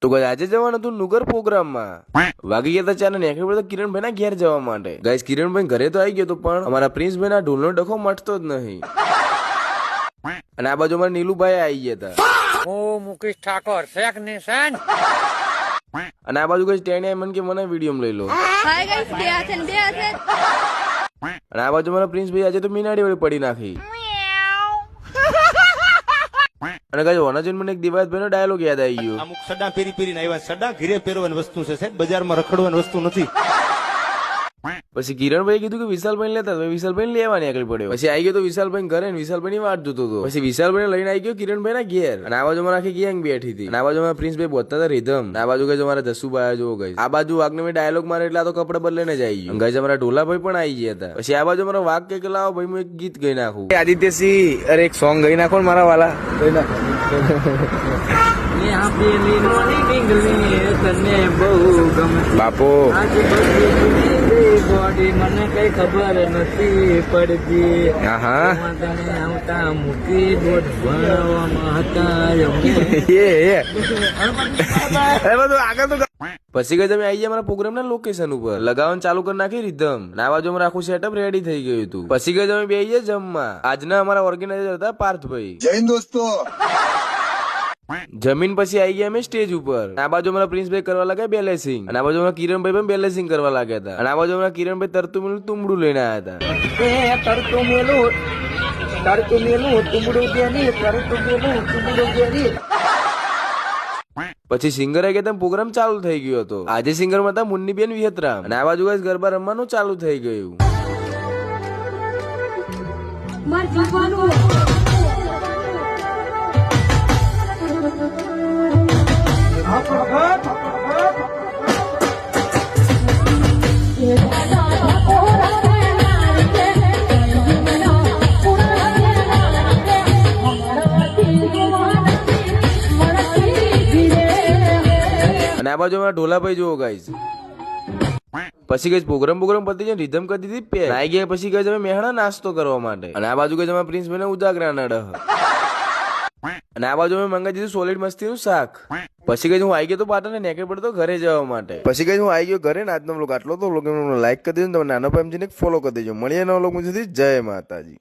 તો ગાઈસ આજે જવાનું હતું નુગર પ્રોગ્રામમાં વાગી ગયા હતા 4 ને નીકળી પડતા કિરણભાઈ ના ઘેર જવા માટે. ગાઈસ કિરણભાઈ ઘરે તો આવી ગયો તો પણ અમારા પ્રિન્સભાઈ ના ઢોલનો ડખો મટતો જ નહીં. અને આ બાજુ અમારા નીલુભાઈ આવી ગયા હતા. ઓ મુકેશ ઠાકોર ફેક નેશન. અને આ બાજુ ગાઈસ ટેણી મને કે મને વિડીયો લઈ લો. હાય ગાઈસ બે હાથે. અને આ બાજુ મારા પ્રિન્સભાઈ આજે તો મીનાડી વળી પડી નાખી. અને ગાઈસ વનાજન મને એક દિવાળીભાઈનો ડાયલોગ યાદ આવી ગયો. અમુક સડા પેરી પેરીને આવ્યા. સડા ઘરે પહેરવાની વસ્તુ છે સાહેબ, બજારમાં રખડવાની વસ્તુ નથી. પછી કિરણભાઈ કીધું કે વિશાલભાઈ લેતા તો વિશાલભાઈ લેવા નીકળી પડ્યો. પછી આવી ગયો તો વિશાલભાઈ ઘરે ને વિશાલભાઈ ની વાટ જોતો હતો. પછી વિશાલભાઈ લઈને આવી ગયો કિરણભાઈ ના ઘેર. અને આ બાજુ આખી ગેંગ બેઠી હતી. અને આ બાજુ મારા પ્રિન્સભાઈ બોલતા હતા રીધમ. આ બાજુ ગઈ અમારા જસુભાઈ જોવો ગઈ. આ બાજુ વાઘ ને ડાયલોગ મારે એટલે આ તો કપડા બદલીને જ આવી ગયો. ગઈ અમારા ઢોલાભાઈ પણ આવી ગયા હતા. પછી આ બાજુ અમારો વાઘ કે લાવો ભાઈ હું એક ગીત ગઈ નાખું. આદિત્યસિંહ અરે એક સોંગ ગઈ નાખો મારા વાલા. ગઈ નાખો બાપો. બોડી મને કઈ ખબર નથી પડતી. આવતા મૂકી બોર્ડ ભણવામાં હતા. પછી ગઈ તમે આવી ગયા મારા પ્રોગ્રામ ના લોકેશન ઉપર લગાવવાનું ચાલુ કરી નાખી રીધમ. ના બાજુ અમારું આખું સેટઅપ રેડી થઈ ગયું હતું. પછી ગઈ તમે બે જમવા. આજના અમારા ઓર્ગેનાઇઝર હતા પાર્થભાઈ. જય હિન્દ દોસ્તો. જમીન પછી આવી ગયા અમે સ્ટેજ ઉપર. આ બાજુ અમારા પ્રિન્સભાઈ કરવા લાગ્યા બેલેન્સિંગ. અને આ બાજુ અમારા કિરણભાઈ પણ બેલેન્સિંગ કરવા લાગ્યા હતા. અને આ બાજુ અમારા કિરણભાઈ તરતું મેલું તુંબડું લઈને આવ્યા હતા. પછી સિંગર આવી ગયા પ્રોગ્રામ ચાલુ થઈ ગયો હતો. આજે સિંગર માં હતા મુન્નીબેન વિહતરામ. અને આ બાજુ ગાઈસ ગરબા રમવાનું ચાલુ થઈ ગયું. અને આ બાજુ અમારા ઢોલાભાઈ જોવો ગાઈસ. પછી ગઈ પ્રોગ્રામ પતી જાય રીધમ કરી દીધી પે આવી ગયા. પછી ગઈ અમે મેહણા નાસ્તો કરવા માટે. અને આ બાજુ ગઈ અમારા પ્રિન્સભાઈ ઉજાગરા નડહ. અને આ બાજુ અમે મંગાવી દીધું સોલિડ મસ્તી નું શાક. પછી ગઈ હું આવી ગયો તો પાટણ નેકળ પડતો ઘરે જવા માટે. પછી ગઈ હું આવી ગયો ઘરે ને આજનો વ્લોગ આટલો તો વ્લોગ લાઈક કરી દેજો. તમે નાનો પામજીને ફોલો કરી દેજો. મળીએ નવો વ્લોગ સુધી. જય માતાજી.